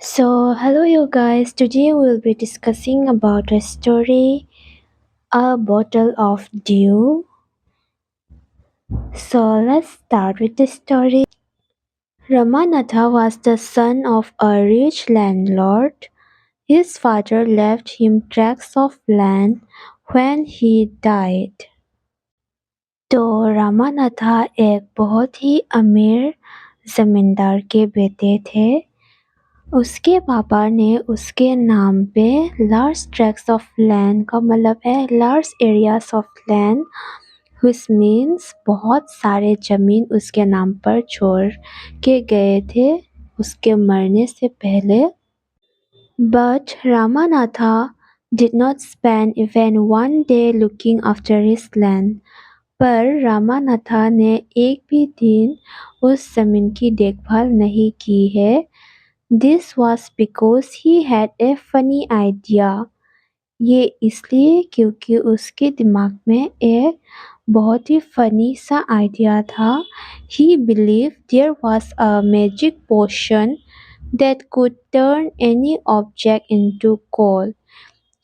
Hello you guys. Today we'll be discussing about a story, A Bottle of Dew. Let's start with the story. Ramanatha was the son of a rich landlord. His father left him tracts of land when he died. तो रामानाथा एक बहुत ही अमीर जमींदार के बेटे थे। उसके पापा ने उसके नाम पे लार्ज ट्रैक्ट्स ऑफ लैंड का मतलब है large areas of land which means बहुत सारे जमीन उसके नाम पर छोड़ के गए थे उसके मरने से पहले। But Ramanatha did not spend even one day looking after his land. पर रामानाथा ने एक भी दिन उस जमीन की देखभाल नहीं की है। This was because he had a funny idea. ये इसलिए क्योंकि उसके दिमाग में एक बहुत ही फनी सा आइडिया था। He believed there was a magic potion that could turn any object into gold.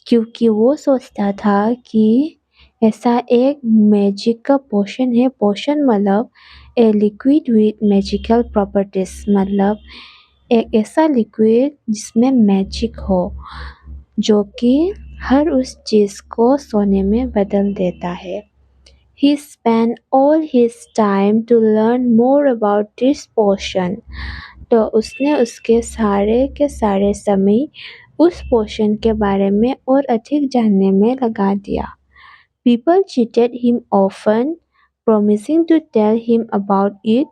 क्योंकि वो सोचता था कि ऐसा एक मैजिक का पोशन है। पोशन मतलब a liquid with magical properties, मतलब एक ऐसा लिक्विड जिसमें मैजिक हो जो कि हर उस चीज को सोने में बदल देता है। He spent all his time to learn more about this potion. तो उसने उसके सारे के सारे समय उस पोशन के बारे में और अधिक जानने में लगा दिया। People cheated him often, promising to tell him about it,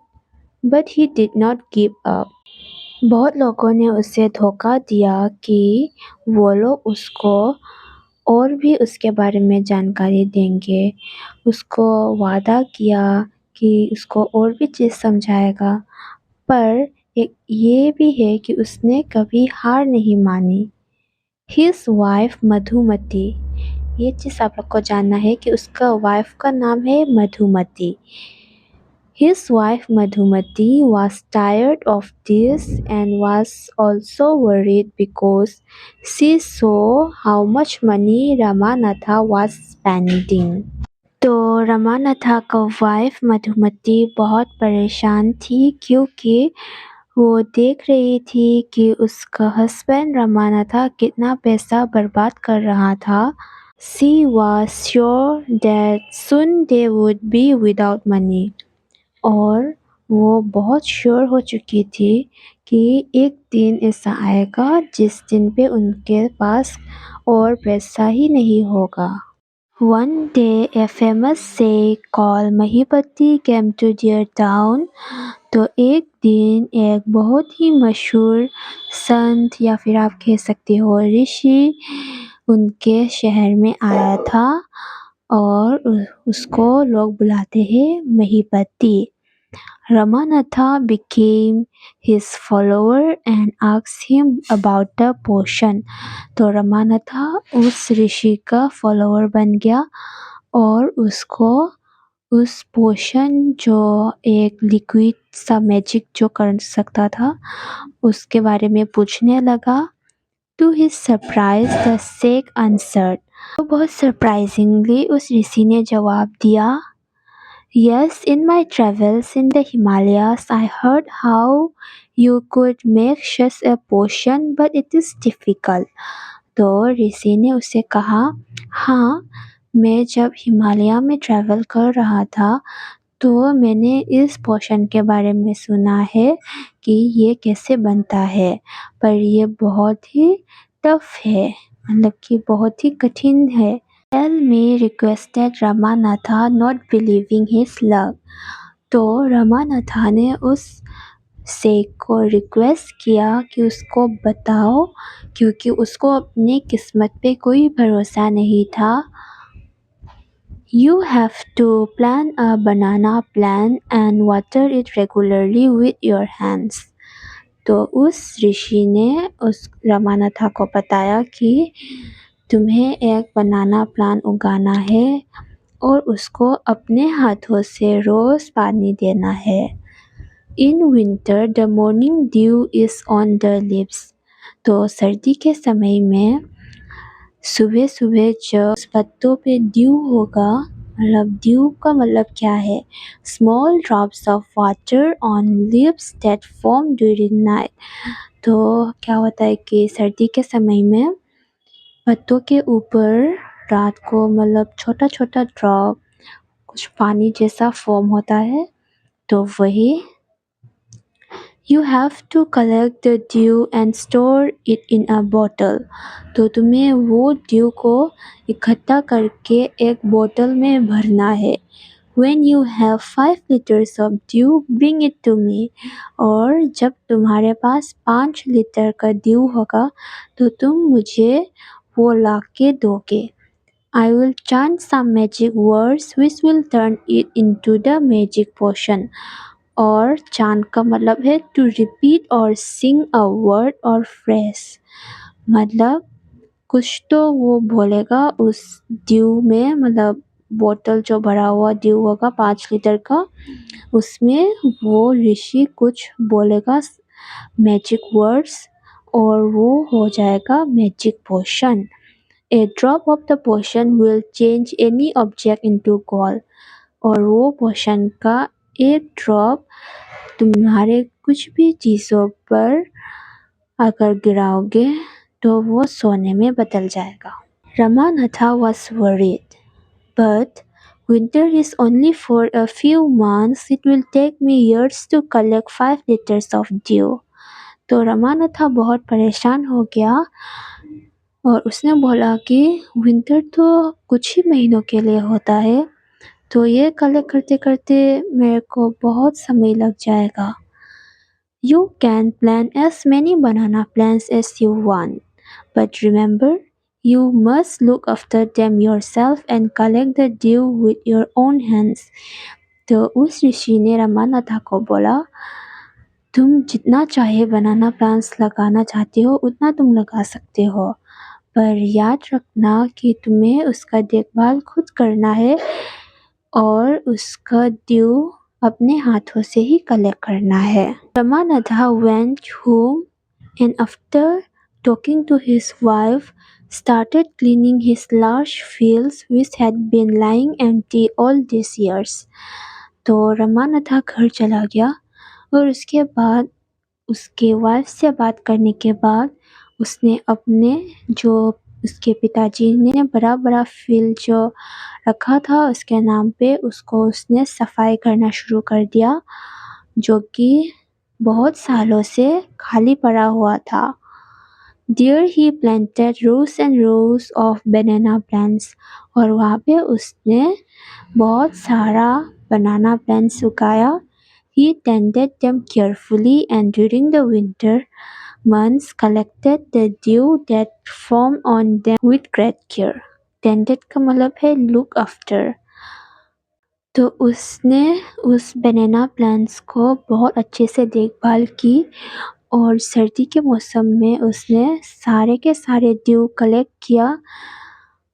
but he did not give up. बहुत लोगों ने उसे धोखा दिया कि वो लोग उसको और भी उसके बारे में जानकारी देंगे। उसको वादा किया कि उसको और भी चीज़ समझाएगा, पर एक ये भी है कि उसने कभी हार नहीं मानी। His wife मधुमती, ये चीज़ आप लोग को जानना है कि उसका वाइफ का नाम है Madhumati. His wife Madhumati was tired of this and was also worried because she saw how much money Ramanatha was spending. तो रामानाथा का वाइफ मधुमती बहुत परेशान थी क्योंकि वो देख रही थी कि उसका हस्बैंड रामानाथा कितना पैसा बर्बाद कर रहा था। She was sure that soon they would be without money. और वो बहुत श्योर हो चुकी थी कि एक दिन ऐसा आएगा जिस दिन पे उनके पास और पैसा ही नहीं होगा। One day a famous sheikh called Mahipati came to their town. तो एक दिन एक बहुत ही मशहूर संत या फिर आप कह सकते हो ऋषि उनके शहर में आया था और उसको लोग बुलाते हैं महिपति। Ramanatha became his follower and asked him about the potion. तो रामानाथा उस ऋषि का फॉलोअर बन गया और उसको उस पोशन जो एक लिक्विड सा मैजिक जो कर सकता था उसके बारे में पूछने लगा। To his surprise, the sheikh answered. तो बहुत सरप्राइजिंगली उस ऋषि ने जवाब दिया, Yes, in my travels in the Himalayas, I heard how you could make such a potion, but it is difficult. तो ऋषि ने उसे कहा, हाँ, मैं जब हिमालय में ट्रैवल कर रहा था तो मैंने इस पोशन के बारे में सुना है कि ये कैसे बनता है, पर ये बहुत ही टफ है, मतलब कि बहुत ही कठिन है। Tell me, requested Ramanatha, not believing his luck. तो रामानाथा ने उस शेख को रिक्वेस्ट किया कि उसको बताओ क्योंकि उसको अपनी किस्मत पे कोई भरोसा नहीं था। You have to plant a banana plant and water it regularly with your hands. तो उस ऋषि ने उस रामानाथा को बताया कि तुम्हें एक बनाना प्लांट उगाना है और उसको अपने हाथों से रोज पानी देना है। In winter, the morning dew is on the leaves. तो सर्दी के समय में सुबह सुबह जब उस पत्तों पे ड्यू होगा, मतलब ड्यू का मतलब क्या है? Small drops of water on leaves that form during night. तो क्या होता है कि सर्दी के समय में पत्तों के ऊपर रात को मतलब छोटा छोटा ड्रॉप कुछ पानी जैसा फॉर्म होता है, तो वही You have to collect the dew and store it in a bottle. तो तुम्हें वो ड्यू को इकट्ठा करके एक बोतल में भरना है। When you have 5 liters of dew, bring it to me. और जब तुम्हारे पास 5 लीटर का ड्यू होगा तो तुम मुझे वो ला के दोगे। I will chant some magic words which will turn it into the magic potion. और chant का मतलब है to repeat or sing a word or phrase। मतलब कुछ तो वो बोलेगा उस ड्यू में, मतलब बोतल जो भरा हुआ ड्यू होगा 5 लीटर का, उसमें वो ऋषि कुछ बोलेगा मैजिक वर्ड्स और वो हो जाएगा magic potion. A drop of the potion will change any object into gold। और वो पोशन का एक ड्रॉप तुम्हारे कुछ भी चीज़ों पर अगर गिराओगे तो वो सोने में बदल जाएगा। Ramanatha was worried, but winter is only for a few months. It will take me years to collect 5 liters of dew। तो रमानाथा बहुत परेशान हो गया और उसने बोला कि विंटर तो कुछ ही महीनों के लिए होता है, तो ये कलेक्ट करते करते मेरे को बहुत समय लग जाएगा। You can plant as many banana plants as you want, but remember, you must look after them yourself and collect the dew with your own hands। तो उस ऋषि ने रमानाथा को बोला, तुम जितना चाहे बनाना प्लांट्स लगाना चाहते हो उतना तुम लगा सकते हो, पर याद रखना कि तुम्हें उसका देखभाल खुद करना है और उसका ड्यू अपने हाथों से ही कलेक्ट करना है। Ramanatha went home and after talking to his wife, started cleaning his large fields which had been lying empty all these years। तो रमानाथा घर चला गया और उसके बाद उसके वाइफ से बात करने के बाद उसने अपने जो उसके पिताजी ने बड़ा बड़ा फील्ड जो रखा था उसके नाम पे उसको उसने सफाई करना शुरू कर दिया, जो कि बहुत सालों से खाली पड़ा हुआ था। There he planted rows and rows of banana plants। और वहाँ पे उसने बहुत सारा बनाना प्लांट्स उगाया। He tended them carefully and during the winter months collected the dew that formed on them with great care। Tended का मतलब है look after। तो उसने उस बनाना प्लांट्स को बहुत अच्छे से देखभाल की और सर्दी के मौसम में उसने सारे के सारे ड्यू कलेक्ट किया।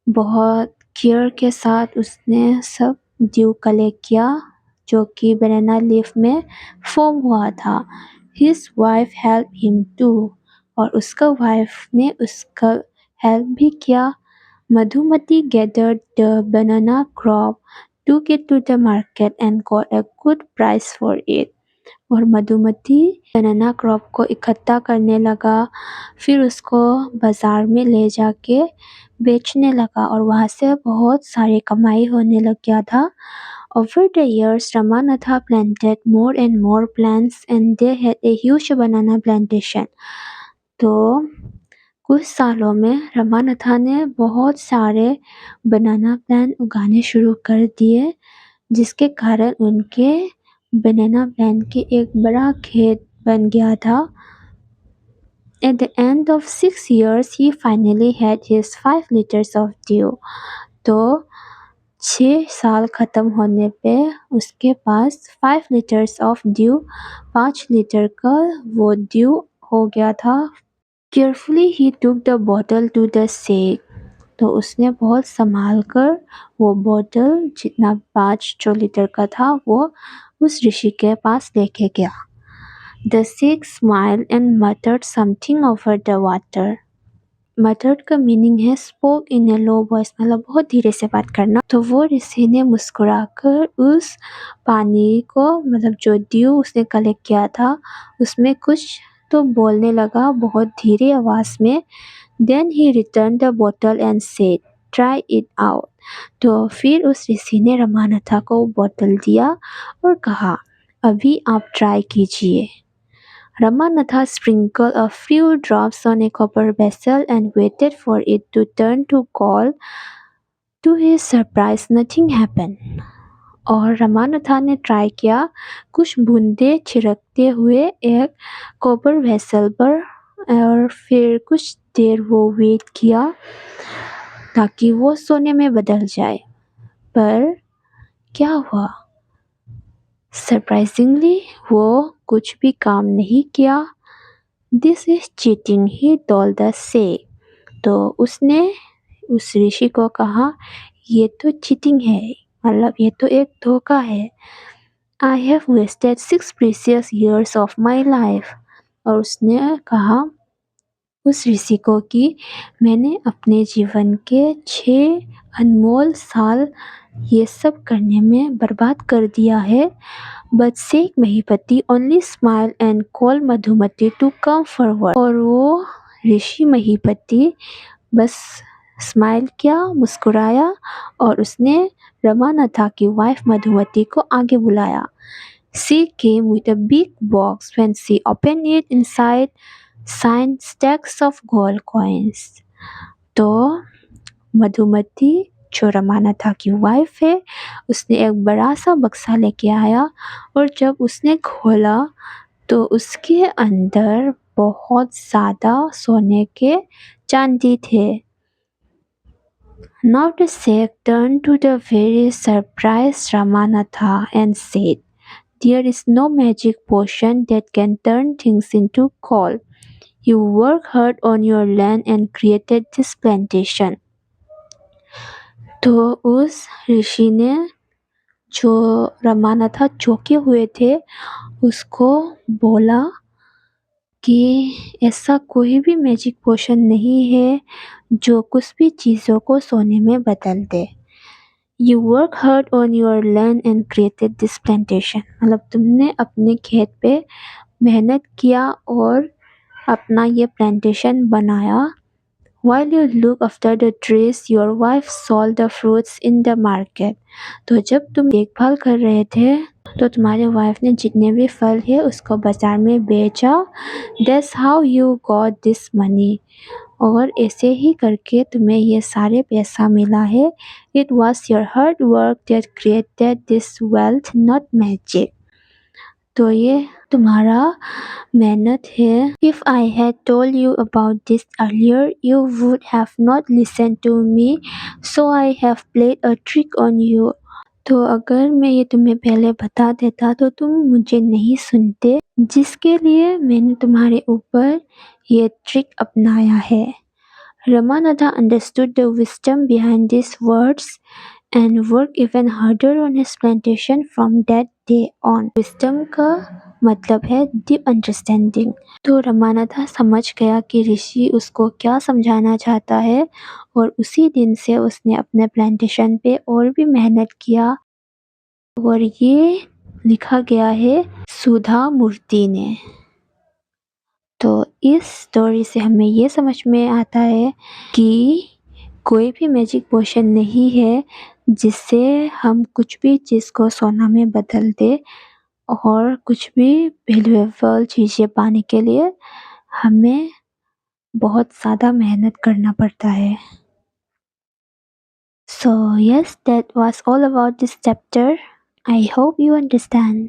बहुत केयर के साथ उसने सब ड्यू कलेक्ट किया जो कि बनाना लीफ में फॉर्म हुआ था। His wife helped him too। और उसका वाइफ ने उसका हेल्प भी किया। Madhumati gathered the banana crop, took it to the market and got a good price for it। और मधुमती बनाना क्रॉप को इकट्ठा करने लगा, फिर उसको बाजार में ले जाके बेचने लगा और वहाँ से बहुत सारी कमाई होने लग गया था। Over the years, Ramanatha planted more and more plants and they had a huge banana plantation। तो कुछ सालों में रमानाथा ने बहुत सारे बनाना प्लांट उगाने शुरू कर दिए, जिसके कारण उनके बनाना प्लांट के एक बड़ा खेत बन गया था। At the end of 6 years, he finally had his 5 liters of dew। तो 6 साल ख़त्म होने पे उसके पास 5 liters of dew, 5 लीटर का वो ड्यू हो गया था। Carefully he took the bottle to the sink। तो उसने बहुत संभाल कर वो बोतल जितना 5 जो लीटर का था वो उस ऋषि के पास लेके गया। The Sikh smiled and muttered something over the water. मटर्ड का मीनिंग है spoke in A low voice, मतलब बहुत धीरे से बात करना। तो वो ऋषि ने मुस्कुराकर उस पानी को, मतलब जो ड्यू उसने कलेक्ट किया था, उसमें कुछ तो बोलने लगा बहुत धीरे आवाज में। देन ही रिटर्न द बोतल and said try it out. तो फिर उस ऋषि ने रमानाथा को बोतल दिया और कहा अभी आप ट्राई कीजिए। Ramanatha sprinkled a few drops on a copper vessel and waited for it to turn to gold. To his surprise, nothing happened. और रमानाथा ने ट्राई किया कुछ बूंदे छिड़कते हुए एक कॉपर वेसल पर, और फिर कुछ देर वो वेट किया ताकि वो सोने में बदल जाए। पर क्या हुआ? सरप्राइजिंगली वो कुछ भी काम नहीं किया। This is cheating he told the से। तो उसने उस ऋषि को कहा ये तो चीटिंग है, मतलब ये तो एक धोखा है। I have wasted 6 precious years of my life. और उसने कहा उस ऋषि को कि मैंने अपने जीवन के 6 अनमोल साल ये सब करने में बर्बाद कर दिया है। But Sheikh Mahipati only smiled and called Madhumati to come forward। और वो ऋषि महिपति बस स्माइल किया, मुस्कुराया और उसने रमानाथा की वाइफ मधुमती को आगे बुलाया। She came with a big box. When she opened it, inside shine stacks of gold coins। तो मधुमती जो रमानाथा की वाइफ है, उसने एक बड़ा सा बक्सा लेके आया और जब उसने खोला तो उसके अंदर बहुत ज़्यादा सोने के चांदी थे। Now the Sheikh turned to the very surprised Ramanatha and said, there is no magic potion that can turn things into gold. You worked hard on your land and created this plantation। तो उस ऋषि ने जो रमानाथा चौंके हुए थे उसको बोला कि ऐसा कोई भी मैजिक पोशन नहीं है जो कुछ भी चीज़ों को सोने में बदल दे। You work hard on your land and created this plantation, मतलब तुमने अपने खेत पे मेहनत किया और अपना ये प्लांटेशन बनाया। While you look after the trees, your wife sold the fruits in the market। तो जब तुम देखभाल कर रहे थे तो तुम्हारे वाइफ ने जितने भी फल है उसको बाजार में बेचा। That's how you got this money। और ऐसे ही करके तुम्हें ये सारे पैसा मिला है। It was your hard work that created this wealth, not magic। तो ये तुम्हारा मेहनत है। If I had told you about this earlier, you would have not listened to me, so I have played a trick on you। तो अगर मैं ये तुम्हें पहले बता देता तो तुम मुझे नहीं सुनते, जिसके लिए मैंने तुम्हारे ऊपर ये ट्रिक अपनाया है। Ramanatha understood the wisdom behind these words and worked even harder on his plantation from that day on। Wisdom का मतलब है deep understanding। तो रमानाथा समझ गया कि ऋषि उसको क्या समझाना चाहता है और उसी दिन से उसने अपने प्लांटेशन पे और भी मेहनत किया। और ये लिखा गया है सुधा मूर्ति ने। तो इस स्टोरी से हमें ये समझ में आता है कि कोई भी मैजिक पोशन नहीं है जिससे हम कुछ भी चीज़ को सोना में बदल दे, और कुछ भी वैल्यूएबल चीज़ें पाने के लिए हमें बहुत ज़्यादा मेहनत करना पड़ता है। So yes, that was all about this chapter। I hope you understand।